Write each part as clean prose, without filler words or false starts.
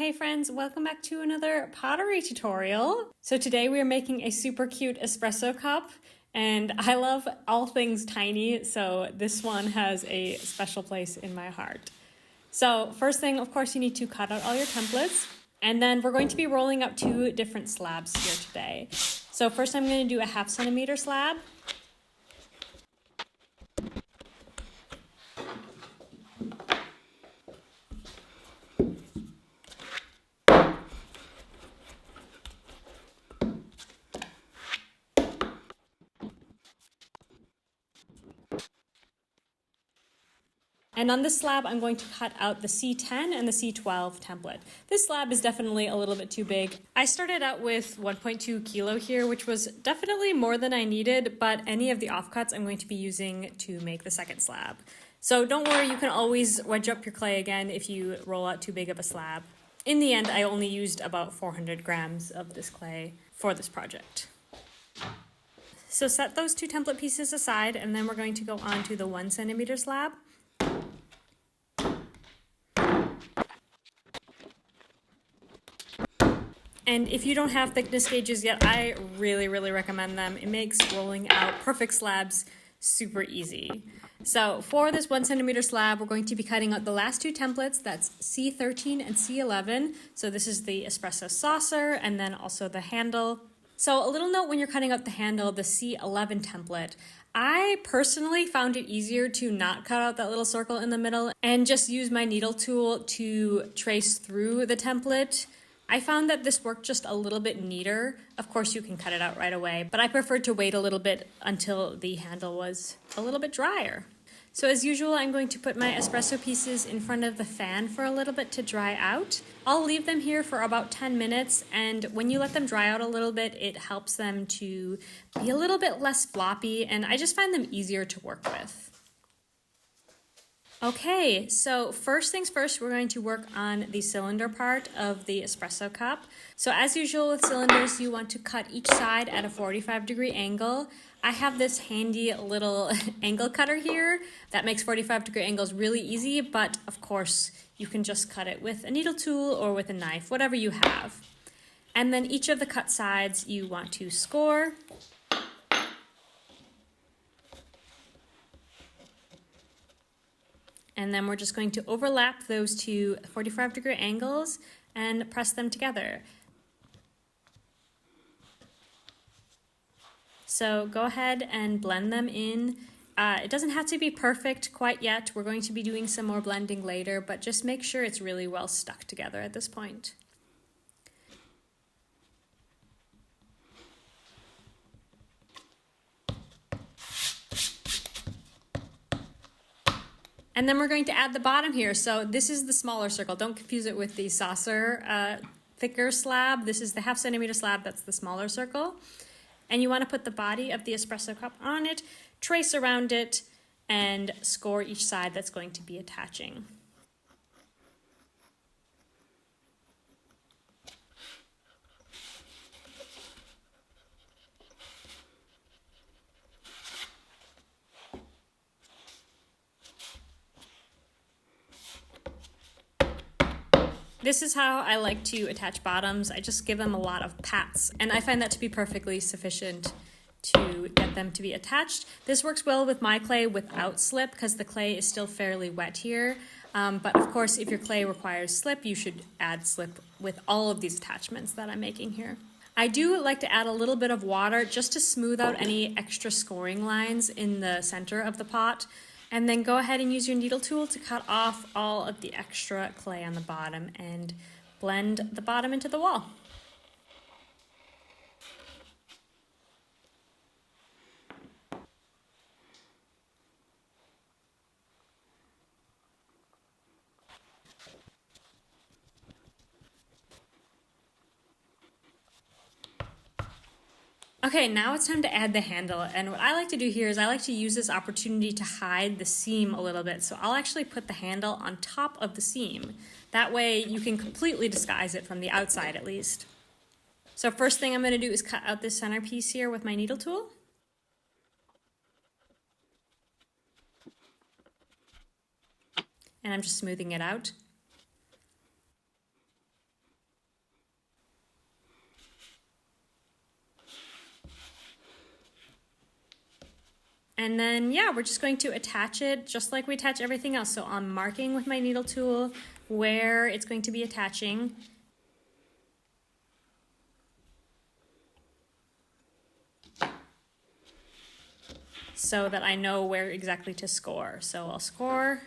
Hey friends, welcome back to another pottery tutorial. So today we are making a super cute espresso cup, and I love all things tiny, so this one has a special place in my heart. So first thing, of course, you need to cut out all your templates, and then we're going to be rolling up two different slabs here today. So first I'm going to do a 1/2 centimeter slab. And on this slab, I'm going to cut out the C10 and the C12 template. This slab is definitely a little bit too big. I started out with 1.2 kilo here, which was definitely more than I needed, but any of the offcuts I'm going to be using to make the second slab. So don't worry, you can always wedge up your clay again if you roll out too big of a slab. In the end, I only used about 400 grams of this clay for this project. So set those two template pieces aside, and then we're going to go on to the 1 centimeter slab. And if you don't have thickness gauges yet, I really recommend them. It makes rolling out perfect slabs super easy. So for this 1 centimeter slab, we're going to be cutting out the last two templates. That's C13 and C11. So this is the espresso saucer and then also the handle. So a little note when you're cutting out the handle, the C11 template, I personally found it easier to not cut out that little circle in the middle and just use my needle tool to trace through the template. I found that this worked just a little bit neater. Of course, you can cut it out right away, but I preferred to wait a little bit until the handle was a little bit drier. So as usual, I'm going to put my espresso pieces in front of the fan for a little bit to dry out. I'll leave them here for about 10 minutes, and when you let them dry out a little bit, it helps them to be a little bit less floppy, and I just find them easier to work with. Okay, so first things first, we're going to work on the cylinder part of the espresso cup. So as usual with cylinders, you want to cut each side at a 45-degree angle. I have this handy little angle cutter here that makes 45-degree angles really easy, but of course you can just cut it with a needle tool or with a knife, whatever you have. And then each of the cut sides you want to score. And then we're just going to overlap those two 45-degree angles and press them together. So go ahead and blend them in. It doesn't have to be perfect quite yet. We're going to be doing some more blending later, but just make sure it's really well stuck together at this point. And then we're going to add the bottom here. So this is the smaller circle. Don't confuse it with the saucer thicker slab. This is the 1/2 centimeter slab. That's the smaller circle. And you want to put the body of the espresso cup on it, trace around it, and score each side that's going to be attaching. This is how I like to attach bottoms. I just give them a lot of pats, and I find that to be perfectly sufficient to get them to be attached. This works well with my clay without slip because the clay is still fairly wet here. But of course, if your clay requires slip, you should add slip with all of these attachments that I'm making here. I do like to add a little bit of water just to smooth out any extra scoring lines in the center of the pot. And then go ahead and use your needle tool to cut off all of the extra clay on the bottom and blend the bottom into the wall. Okay, now it's time to add the handle, and what I like to do here is I like to use this opportunity to hide the seam a little bit, so I'll actually put the handle on top of the seam. That way you can completely disguise it from the outside at least. So first thing I'm going to do is cut out this center piece here with my needle tool. And I'm just smoothing it out. And then, yeah, we're just going to attach it just like we attach everything else. So I'm marking with my needle tool where it's going to be attaching. So that I know where exactly to score. So I'll score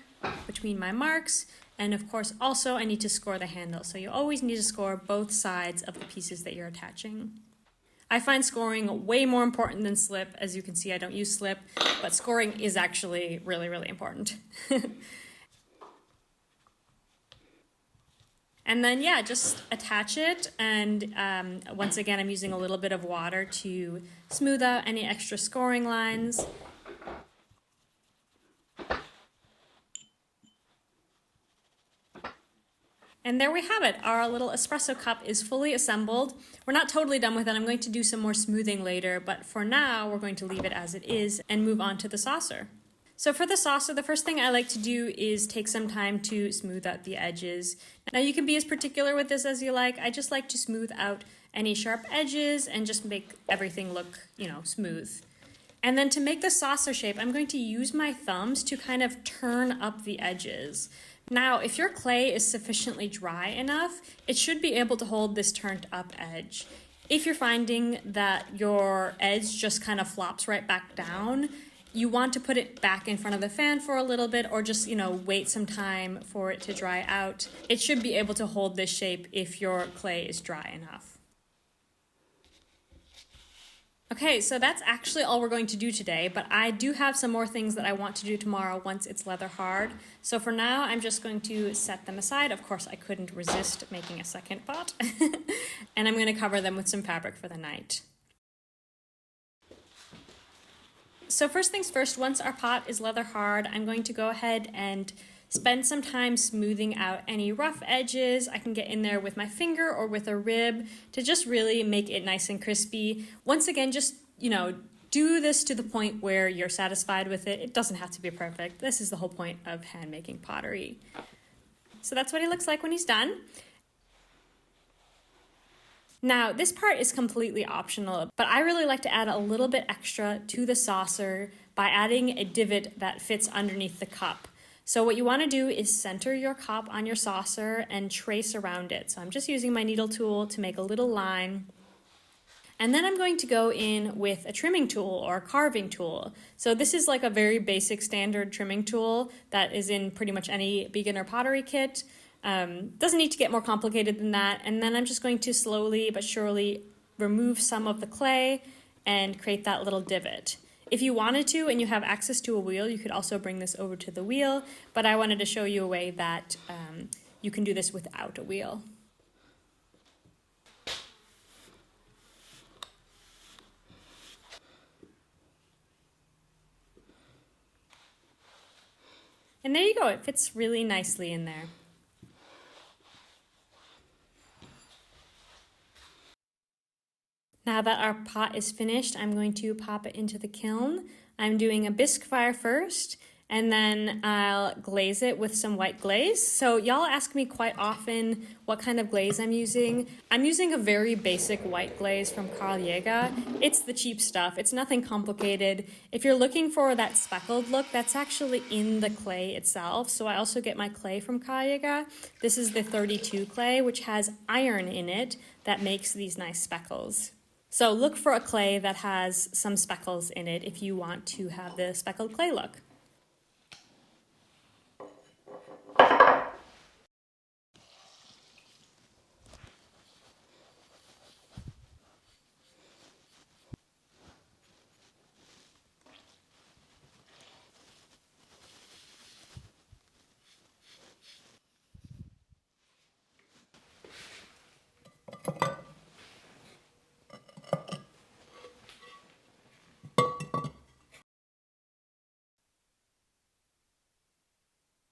between my marks, and of course also I need to score the handle. So you always need to score both sides of the pieces that you're attaching. I find scoring way more important than slip. As you can see, I don't use slip, but scoring is actually really, really important. And then, yeah, just attach it. And once again, I'm using a little bit of water to smooth out any extra scoring lines. And there we have it. Our little espresso cup is fully assembled. We're not totally done with it. I'm going to do some more smoothing later, but for now, we're going to leave it as it is and move on to the saucer. So for the saucer, the first thing I like to do is take some time to smooth out the edges. Now you can be as particular with this as you like. I just like to smooth out any sharp edges and just make everything look, smooth. And then to make the saucer shape, I'm going to use my thumbs to kind of turn up the edges. Now, if your clay is sufficiently dry enough, it should be able to hold this turned up edge. If you're finding that your edge just kind of flops right back down, you want to put it back in front of the fan for a little bit, or just, wait some time for it to dry out. It should be able to hold this shape if your clay is dry enough. Okay, so that's actually all we're going to do today, but I do have some more things that I want to do tomorrow once it's leather hard. So for now, I'm just going to set them aside. Of course, I couldn't resist making a second pot. And I'm going to cover them with some fabric for the night. So first things first, once our pot is leather hard, I'm going to go ahead and spend some time smoothing out any rough edges. I can get in there with my finger or with a rib to just really make it nice and crispy. Once again, just, do this to the point where you're satisfied with it. It doesn't have to be perfect. This is the whole point of hand making pottery. So that's what he looks like when he's done. Now, this part is completely optional, but I really like to add a little bit extra to the saucer by adding a divot that fits underneath the cup. So what you want to do is center your cup on your saucer and trace around it. So I'm just using my needle tool to make a little line. And then I'm going to go in with a trimming tool or a carving tool. So this is like a very basic standard trimming tool that is in pretty much any beginner pottery kit. Doesn't need to get more complicated than that. And then I'm just going to slowly but surely remove some of the clay and create that little divot. If you wanted to and you have access to a wheel, you could also bring this over to the wheel, but I wanted to show you a way that you can do this without a wheel. And there you go, it fits really nicely in there. Now that our pot is finished, I'm going to pop it into the kiln. I'm doing a bisque fire first, and then I'll glaze it with some white glaze. So y'all ask me quite often what kind of glaze I'm using. I'm using a very basic white glaze from Carl Jaeger. It's the cheap stuff. It's nothing complicated. If you're looking for that speckled look, that's actually in the clay itself. So I also get my clay from Carl Jaeger. This is the 32 clay, which has iron in it that makes these nice speckles. So look for a clay that has some speckles in it if you want to have the speckled clay look.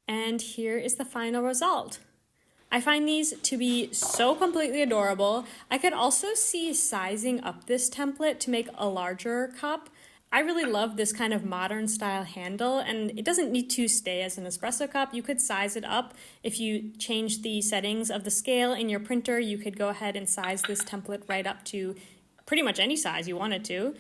And here is the final result. I find these to be so completely adorable. I could also see sizing up this template to make a larger cup. I really love this kind of modern style handle, and it doesn't need to stay as an espresso cup. You could size it up. If you change the settings of the scale in your printer, you could go ahead and size this template right up to pretty much any size you wanted to.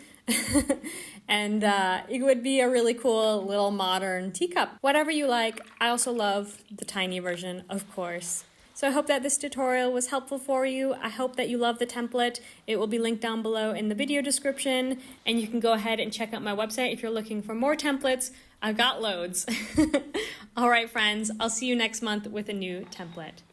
And it would be a really cool little modern teacup. Whatever you like. I also love the tiny version, of course. So I hope that this tutorial was helpful for you. I hope that you love the template. It will be linked down below in the video description, and you can go ahead and check out my website if you're looking for more templates. I've got loads. All right, friends, I'll see you next month with a new template.